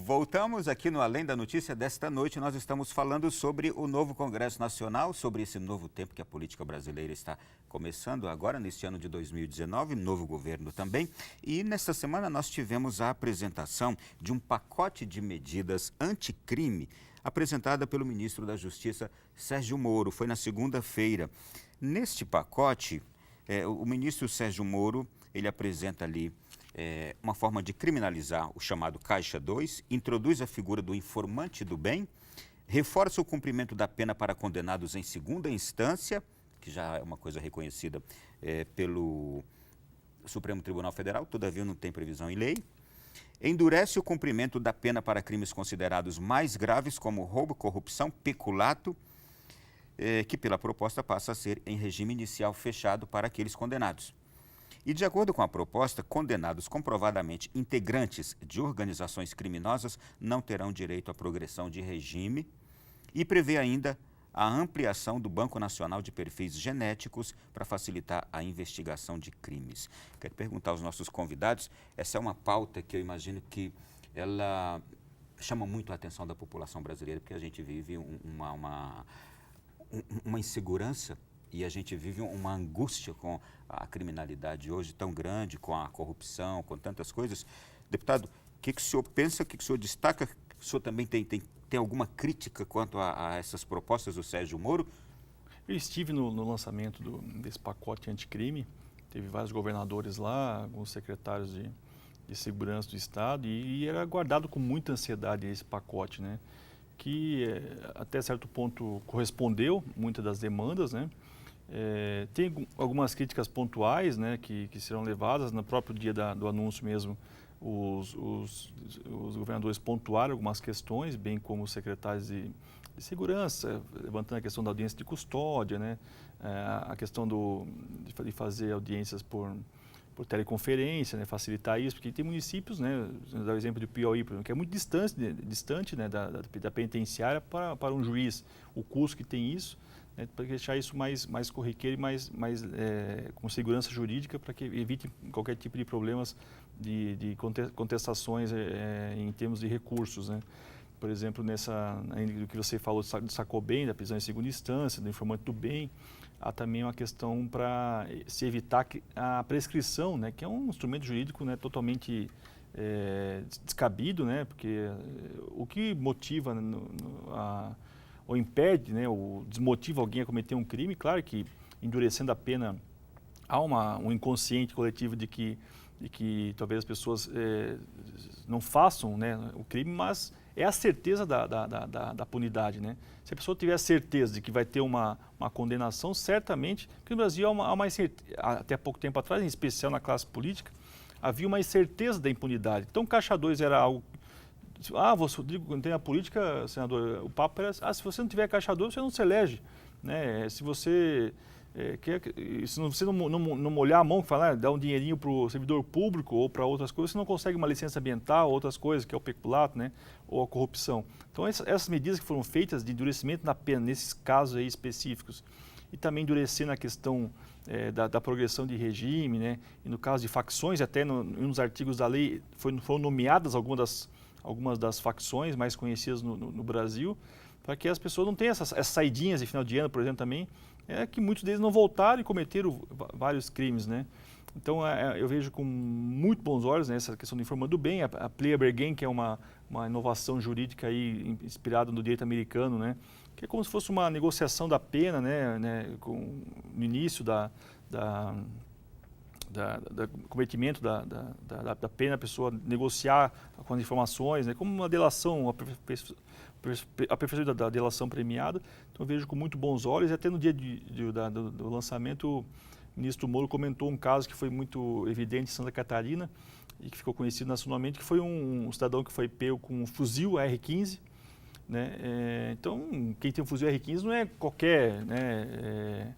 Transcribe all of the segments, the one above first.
Voltamos aqui no Além da Notícia desta noite. Nós estamos falando sobre o novo Congresso Nacional, sobre esse novo tempo que a política brasileira está começando agora, neste ano de 2019, novo governo também. E nesta semana nós tivemos a apresentação de um pacote de medidas anticrime apresentada pelo ministro da Justiça, Sérgio Moro. Foi na segunda-feira. Neste pacote, o ministro Sérgio Moro, ele apresenta ali uma forma de criminalizar o chamado Caixa 2, introduz a figura do informante do bem, reforça o cumprimento da pena para condenados em segunda instância, que já é uma coisa reconhecida pelo Supremo Tribunal Federal, todavia não tem previsão em lei, endurece o cumprimento da pena para crimes considerados mais graves, como roubo, corrupção, peculato, que pela proposta passa a ser em regime inicial fechado para aqueles condenados. E, de acordo com a proposta, condenados comprovadamente integrantes de organizações criminosas não terão direito à progressão de regime e prevê ainda a ampliação do Banco Nacional de Perfis Genéticos para facilitar a investigação de crimes. Quero perguntar aos nossos convidados, essa é uma pauta que eu imagino que ela chama muito a atenção da população brasileira, porque a gente vive uma insegurança e a gente vive uma angústia com a criminalidade hoje tão grande, com a corrupção, com tantas coisas. Deputado, o que o senhor pensa, o que o senhor destaca? O senhor também tem alguma crítica quanto a essas propostas do Sérgio Moro? Eu estive no lançamento desse pacote anticrime, teve vários governadores lá, alguns secretários de segurança do Estado e era aguardado com muita ansiedade esse pacote, né? Que até certo ponto correspondeu muitas das demandas, né? Tem algumas críticas pontuais, né, que serão levadas. No próprio dia do anúncio mesmo, os governadores pontuaram algumas questões, bem como os secretários de segurança, levantando a questão da audiência de custódia, né, a questão de fazer audiências por teleconferência, né, facilitar isso, porque tem municípios, né, dá o exemplo do Piauí, por exemplo, que é muito distante né, da penitenciária para um juiz, o custo que tem isso, para deixar isso mais corriqueiro e com segurança jurídica, para que evite qualquer tipo de problemas de contestações em termos de recursos, né? Por exemplo, do que você falou do Sacobem, da prisão em segunda instância, do informante do bem, há também uma questão para se evitar a prescrição, né, que é um instrumento jurídico, né, totalmente descabido, né, porque o que motiva ou impede, né, ou desmotiva alguém a cometer um crime, claro que endurecendo a pena há um inconsciente coletivo de que talvez as pessoas não façam, né, o crime, mas é a certeza da punidade, né? Se a pessoa tiver a certeza de que vai ter uma condenação, certamente, porque no Brasil há uma até pouco tempo atrás, em especial na classe política, havia uma incerteza da impunidade. Então, Caixa 2 era algo. Quando tem a política, senador, o papo era, se você não tiver Caixa 2, você não se elege, né? Se você se você não molhar a mão, dar um dinheirinho para o servidor público ou para outras coisas, você não consegue uma licença ambiental, outras coisas, que é o peculato, né? Ou a corrupção. Então, essas medidas que foram feitas de endurecimento na pena, nesses casos aí específicos, e também endurecer na questão da progressão de regime, né? E no caso de facções, até nos artigos da lei foram nomeadas algumas das facções mais conhecidas no Brasil, para que as pessoas não tenham essas saidinhas de final de ano, por exemplo, também, que muitos deles não voltaram e cometeram vários crimes, né? Então, eu vejo com muito bons olhos, né, essa questão do informante do bem, a plea bergen, que é uma inovação jurídica aí, inspirada no direito americano, né? Que é como se fosse uma negociação da pena, né, no início cometimento da pena, a pessoa negociar com as informações, né, como uma delação, aperfeiçoamento da delação premiada. Então, eu vejo com muito bons olhos, e até no dia do lançamento, o ministro Moro comentou um caso que foi muito evidente em Santa Catarina e que ficou conhecido nacionalmente, que foi um cidadão que foi pego com um fuzil AR-15, né? Então, quem tem um fuzil AR-15 não é qualquer, né,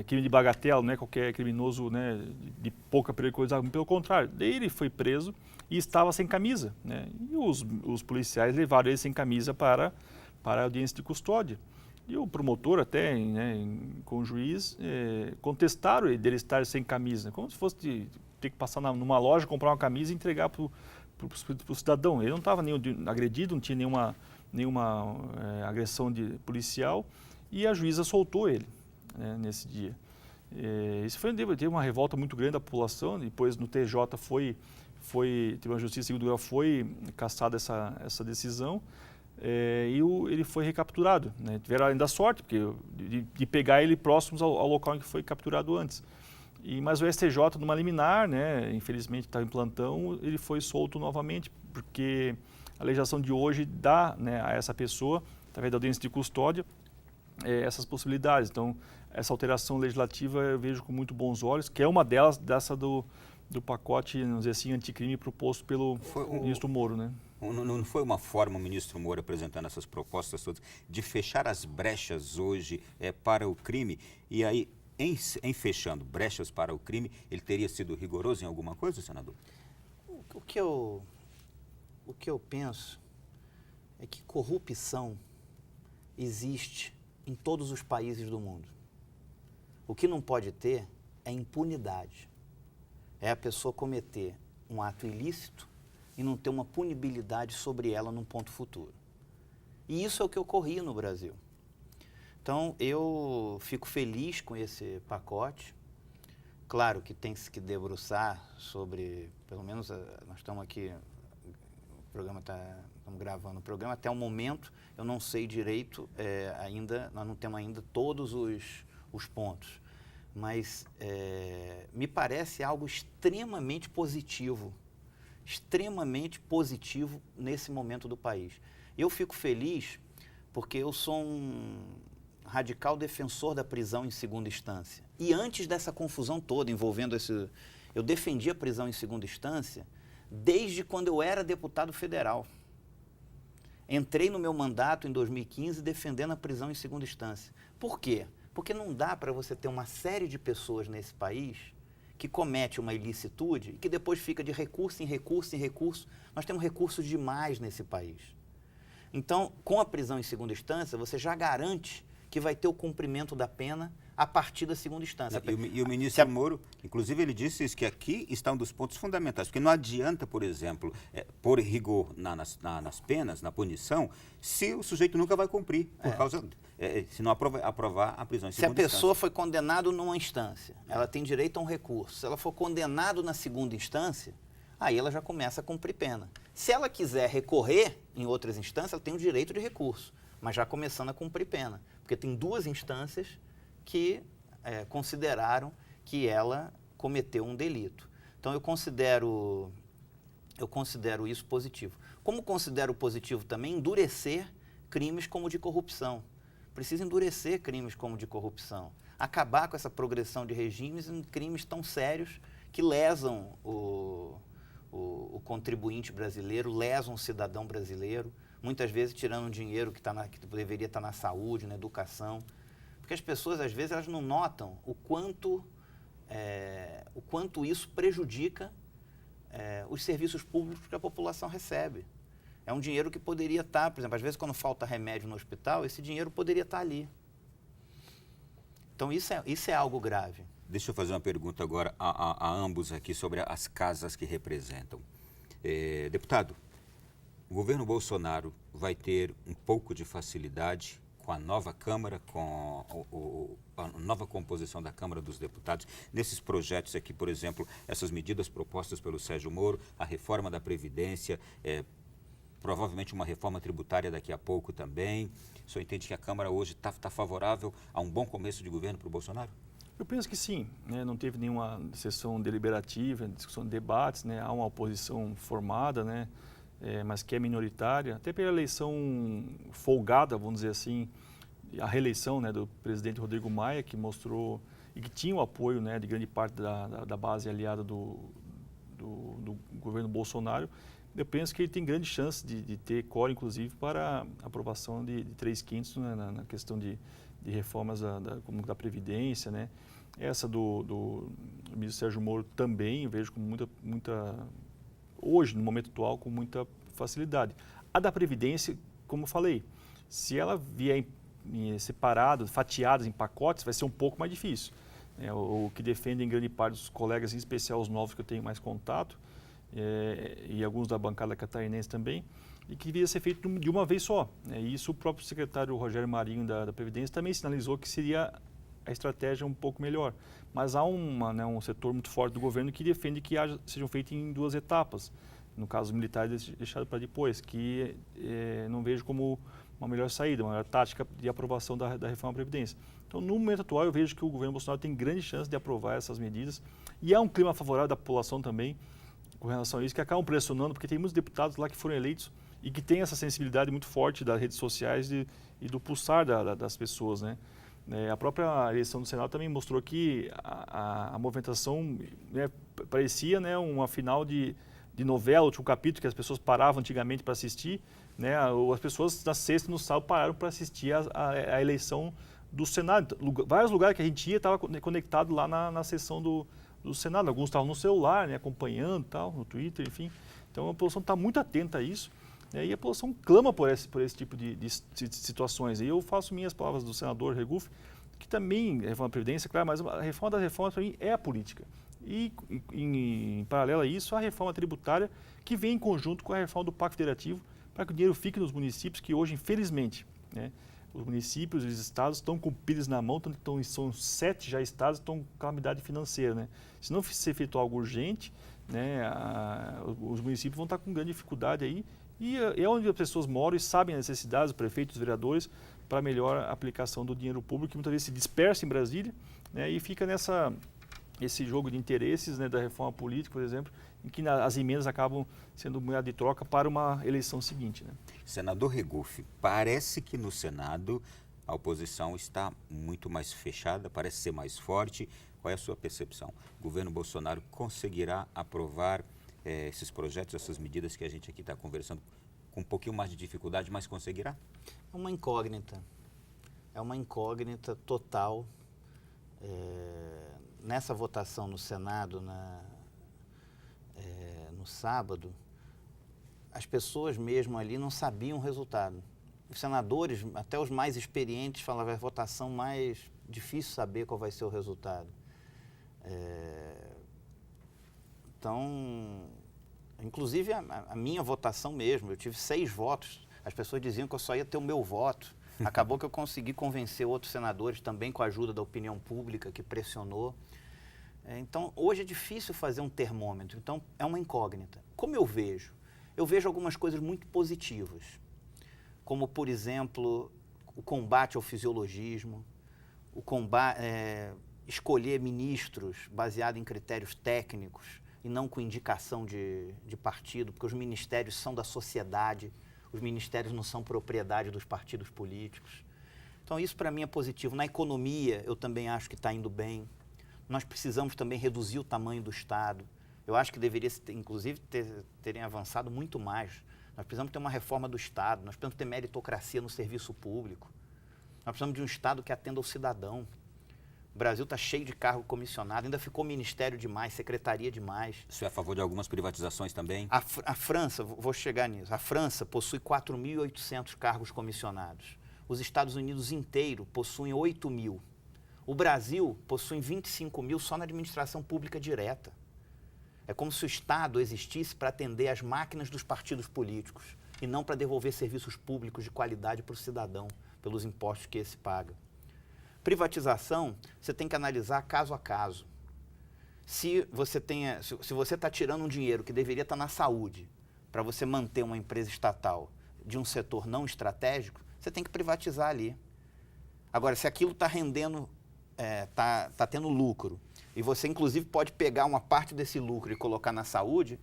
crime de bagatela, não é qualquer criminoso, né, de pouca periculosidade, pelo contrário, ele foi preso e estava sem camisa, né? E os policiais levaram ele sem camisa para a audiência de custódia. E o promotor até, né, com o juiz, contestaram ele dele estar sem camisa, como se fosse ter que passar numa loja, comprar uma camisa e entregar para o cidadão. Ele não estava agredido, não tinha nenhuma agressão policial, e a juíza soltou ele, né, nesse dia. Isso teve uma revolta muito grande da população. Depois no TJ Tribunal de Justiça segundo grau foi cassada essa decisão, e ele foi recapturado, né? Tiveram ainda sorte de pegar ele próximos ao local em que foi capturado antes. Mas o STJ, numa liminar, né, infelizmente estava em plantão, ele foi solto novamente, porque a legislação de hoje dá, né, a essa pessoa, através da audiência de custódia, essas possibilidades. Então, essa alteração legislativa eu vejo com muito bons olhos, que é uma delas, dessa do pacote, vamos dizer assim, anticrime proposto pelo ministro Moro, né? Não foi uma forma, o ministro Moro apresentando essas propostas todas, de fechar as brechas hoje para o crime? E aí, em fechando brechas para o crime, ele teria sido rigoroso em alguma coisa, senador? O que eu penso é que corrupção existe em todos os países do mundo. O que não pode ter é impunidade. É a pessoa cometer um ato ilícito e não ter uma punibilidade sobre ela num ponto futuro. E isso é o que ocorria no Brasil. Então, eu fico feliz com esse pacote. Claro que tem que debruçar sobre, pelo menos nós estamos aqui, estamos gravando o programa, até o momento eu não sei direito ainda, nós não temos ainda todos os pontos. Mas me parece algo extremamente positivo nesse momento do país. Eu fico feliz porque eu sou um radical defensor da prisão em segunda instância. E antes dessa confusão toda envolvendo eu defendi a prisão em segunda instância desde quando eu era deputado federal. Entrei no meu mandato em 2015 defendendo a prisão em segunda instância. Por quê? Porque não dá para você ter uma série de pessoas nesse país que comete uma ilicitude e que depois fica de recurso em recurso em recurso. Nós temos recursos demais nesse país. Então, com a prisão em segunda instância, você já garante que vai ter o cumprimento da pena a partir da segunda instância. E o ministro Moro, inclusive, ele disse isso, que aqui está um dos pontos fundamentais, porque não adianta, por exemplo, pôr rigor nas penas, na punição, se o sujeito nunca vai cumprir, por causa, se não aprovar a prisão em segunda instância. Se a pessoa foi condenada numa instância, ela tem direito a um recurso. Se ela for condenada na segunda instância, aí ela já começa a cumprir pena. Se ela quiser recorrer em outras instâncias, ela tem o direito de recurso, mas já começando a cumprir pena, porque tem duas instâncias que consideraram que ela cometeu um delito. Então, eu considero isso positivo. Como considero positivo também endurecer crimes como o de corrupção. Precisa endurecer crimes como o de corrupção. Acabar com essa progressão de regimes em crimes tão sérios que lesam o contribuinte brasileiro, lesam o cidadão brasileiro, muitas vezes tirando um dinheiro que deveria estar na saúde, na educação. Porque as pessoas, às vezes, elas não notam o quanto isso prejudica os serviços públicos que a população recebe. É um dinheiro que poderia estar, por exemplo, às vezes quando falta remédio no hospital, esse dinheiro poderia estar ali. Então isso é algo grave. Deixa eu fazer uma pergunta agora a ambos aqui sobre as casas que representam. Deputado, o governo Bolsonaro vai ter um pouco de facilidade com a nova Câmara, com a nova composição da Câmara dos Deputados, nesses projetos aqui, por exemplo, essas medidas propostas pelo Sérgio Moro, a reforma da Previdência, provavelmente uma reforma tributária daqui a pouco também. O senhor entende que a Câmara hoje está favorável a um bom começo de governo para o Bolsonaro? Eu penso que sim, né? Não teve nenhuma sessão deliberativa, discussão de debates, né? Há uma oposição formada, né? Mas que é minoritária, até pela eleição folgada, vamos dizer assim, a reeleição, né, do presidente Rodrigo Maia, que mostrou e que tinha o apoio, né, de grande parte da base aliada do governo Bolsonaro. Eu penso que ele tem grande chance de ter quórum, inclusive, para a aprovação de 3/5, né, na questão de reformas como da Previdência, né. Essa do ministro Sérgio Moro também eu vejo com muita hoje, no momento atual, com muita facilidade. A da Previdência, como eu falei, se ela vier separada, fatiadas em pacotes, vai ser um pouco mais difícil. O que defendem grande parte dos colegas, em especial os novos que eu tenho mais contato, e alguns da bancada catarinense também, e que devia ser feito de uma vez só. E isso o próprio secretário Rogério Marinho da Previdência também sinalizou que seria a estratégia um pouco melhor. Mas há um setor muito forte do governo que defende que sejam feitos em 2 etapas. No caso, os militares deixado para depois, que não vejo como uma melhor saída, uma melhor tática de aprovação da reforma da Previdência. Então, no momento atual, eu vejo que o governo Bolsonaro tem grande chance de aprovar essas medidas. E há um clima favorável da população também com relação a isso, que acabam pressionando, porque tem muitos deputados lá que foram eleitos e que têm essa sensibilidade muito forte das redes sociais e do pulsar das pessoas, né? A própria eleição do Senado também mostrou que a movimentação, né, parecia, né, uma final de novela, um capítulo que as pessoas paravam antigamente para assistir, né? As pessoas na sexta e no sábado pararam para assistir a eleição do Senado. Vários lugares que a gente ia estava conectado lá na sessão do Senado. Alguns estavam no celular, né, acompanhando, tal, no Twitter, enfim. Então a população está muito atenta a isso, né, e a população clama por esse tipo de situações. E eu faço minhas palavras do senador Regufe, que também reforma da Previdência, claro, mas a reforma das reformas para mim é a política. E em paralelo a isso, a reforma tributária que vem em conjunto com a reforma do Pacto Federativo para que o dinheiro fique nos municípios, que hoje, infelizmente, né, os municípios e os estados estão com pires na mão, são 7 já estados que estão com calamidade financeira, né? Se não ser feito algo urgente, né, os municípios vão estar com grande dificuldade aí, e é onde as pessoas moram e sabem as necessidades, os prefeitos, os vereadores, para melhor aplicação do dinheiro público, que muitas vezes se dispersa em Brasília, né, e fica esse jogo de interesses, né, da reforma política, por exemplo, em que as emendas acabam sendo moeda de troca para uma eleição seguinte, né? Senador Regufe, parece que no Senado a oposição está muito mais fechada, parece ser mais forte. Qual é a sua percepção? O governo Bolsonaro conseguirá aprovar esses projetos, essas medidas que a gente aqui está conversando com um pouquinho mais de dificuldade, mas conseguirá? É uma incógnita. É uma incógnita total. Nessa votação no Senado, no sábado, as pessoas mesmo ali não sabiam o resultado. Os senadores, até os mais experientes, falavam, é a votação mais difícil saber qual vai ser o resultado. Então, inclusive a minha votação mesmo, eu tive 6 votos. As pessoas diziam que eu só ia ter o meu voto. Acabou que eu consegui convencer outros senadores, também com a ajuda da opinião pública, que pressionou. Então, hoje é difícil fazer um termômetro, então é uma incógnita. Como eu vejo? Eu vejo algumas coisas muito positivas, como, por exemplo, o combate ao fisiologismo, escolher ministros baseado em critérios técnicos e não com indicação de partido, porque os ministérios são da sociedade, os ministérios não são propriedade dos partidos políticos. Então, isso para mim é positivo. Na economia, eu também acho que está indo bem. Nós precisamos também reduzir o tamanho do Estado. Eu acho que deveria, inclusive, terem avançado muito mais. Nós precisamos ter uma reforma do Estado, nós precisamos ter meritocracia no serviço público. Nós precisamos de um Estado que atenda ao cidadão. O Brasil está cheio de cargo comissionado, ainda ficou ministério demais, secretaria demais. Você é a favor de algumas privatizações também? A França, vou chegar nisso, a França possui 4.800 cargos comissionados. Os Estados Unidos inteiro possuem 8.000. O Brasil possui 25.000 só na administração pública direta. É como se o Estado existisse para atender as máquinas dos partidos políticos e não para devolver serviços públicos de qualidade para o cidadão, pelos impostos que esse paga. Privatização, você tem que analisar caso a caso. Se você está tirando um dinheiro que deveria estar na saúde para você manter uma empresa estatal de um setor não estratégico, você tem que privatizar ali. Agora, se aquilo está rendendo, está tendo lucro, e você, inclusive, pode pegar uma parte desse lucro e colocar na saúde,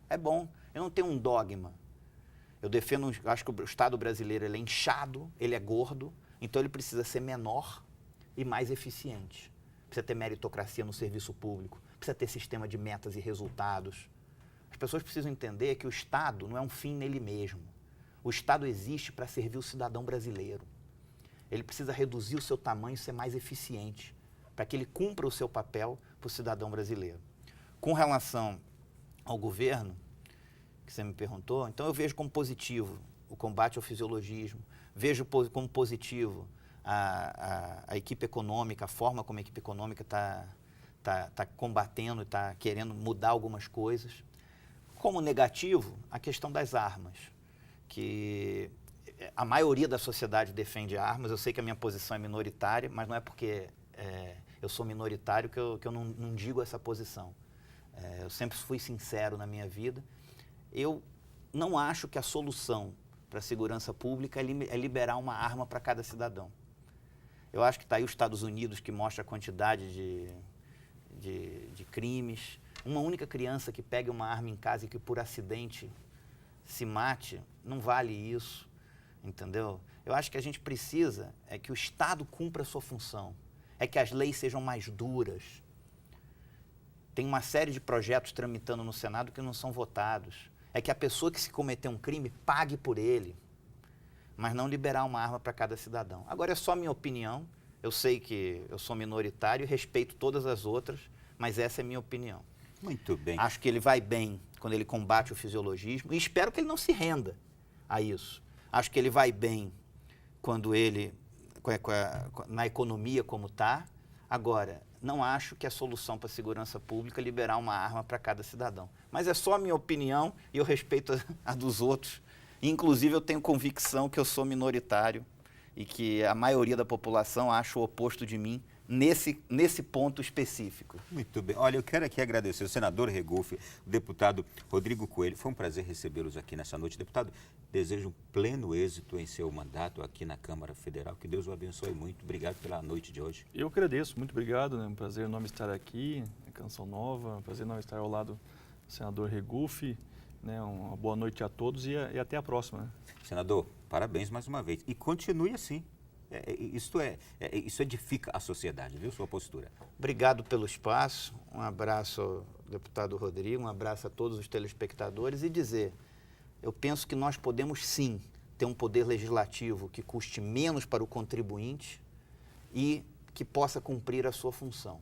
é bom. Eu não tenho um dogma. Eu defendo, acho que o Estado brasileiro ele é inchado, ele é gordo, então ele precisa ser menor e mais eficiente. Precisa ter meritocracia no serviço público, precisa ter sistema de metas e resultados. As pessoas precisam entender que o Estado não é um fim nele mesmo. O Estado existe para servir o cidadão brasileiro. Ele precisa reduzir o seu tamanho e ser mais eficiente, para que ele cumpra o seu papel para o cidadão brasileiro. Com relação ao governo, que você me perguntou, então eu vejo como positivo o combate ao fisiologismo, vejo como positivo a equipe econômica, a forma como a equipe econômica está combatendo e está querendo mudar algumas coisas. Como negativo, a questão das armas, que a maioria da sociedade defende armas. Eu sei que a minha posição é minoritária, mas não é porque eu sou minoritário que eu não digo essa posição. Eu sempre fui sincero na minha vida. Eu não acho que a solução para a segurança pública é liberar uma arma para cada cidadão. Eu acho que está aí os Estados Unidos, que mostra a quantidade de crimes. Uma única criança que pegue uma arma em casa e que por acidente se mate, não vale isso, entendeu? Eu acho que a gente precisa que o Estado cumpra a sua função, que as leis sejam mais duras. Tem uma série de projetos tramitando no Senado que não são votados. Que a pessoa que se cometer um crime pague por ele, mas não liberar uma arma para cada cidadão. Agora, é só minha opinião. Eu sei que eu sou minoritário e respeito todas as outras, mas essa é minha opinião. Muito bem. Acho que ele vai bem quando ele combate o fisiologismo e espero que ele não se renda a isso. Acho que ele vai bem quando ele, na economia como está. Agora, não acho que a solução para a segurança pública é liberar uma arma para cada cidadão. Mas é só a minha opinião e eu respeito a dos outros. Inclusive, eu tenho convicção que eu sou minoritário e que a maioria da população acha o oposto de mim nesse ponto específico. Muito bem. Olha, eu quero aqui agradecer o senador Regufe, o deputado Rodrigo Coelho. Foi um prazer recebê-los aqui nessa noite. Deputado, desejo um pleno êxito em seu mandato aqui na Câmara Federal. Que Deus o abençoe muito. Obrigado pela noite de hoje. Eu agradeço, muito obrigado. É um prazer enorme estar aqui, em Canção Nova. É um prazer enorme estar ao lado do senador Regufe. Uma boa noite a todos e até a próxima. Né? Senador, parabéns mais uma vez. E continue assim. Isso edifica a sociedade, viu, sua postura. Obrigado pelo espaço, um abraço ao deputado Rodrigo, um abraço a todos os telespectadores e dizer, eu penso que nós podemos sim ter um poder legislativo que custe menos para o contribuinte e que possa cumprir a sua função.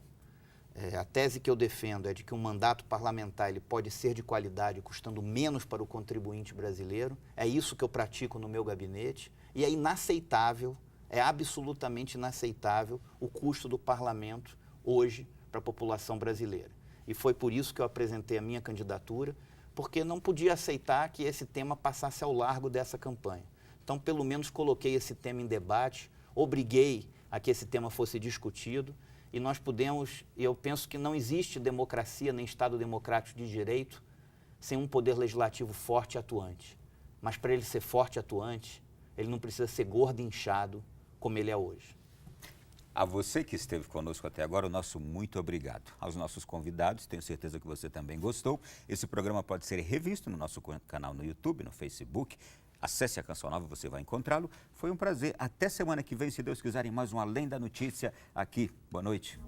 A tese que eu defendo é de que um mandato parlamentar ele pode ser de qualidade custando menos para o contribuinte brasileiro, é isso que eu pratico no meu gabinete e é inaceitável. É absolutamente inaceitável o custo do parlamento hoje para a população brasileira. E foi por isso que eu apresentei a minha candidatura, porque não podia aceitar que esse tema passasse ao largo dessa campanha. Então, pelo menos, coloquei esse tema em debate, obriguei a que esse tema fosse discutido e nós pudemos, e eu penso que não existe democracia nem Estado democrático de direito sem um poder legislativo forte e atuante. Mas para ele ser forte e atuante, ele não precisa ser gordo e inchado, como ele é hoje. A você que esteve conosco até agora, o nosso muito obrigado. Aos nossos convidados, tenho certeza que você também gostou. Esse programa pode ser revisto no nosso canal no YouTube, no Facebook. Acesse a Canção Nova, você vai encontrá-lo. Foi um prazer. Até semana que vem, se Deus quiser, em mais um Além da Notícia aqui. Boa noite.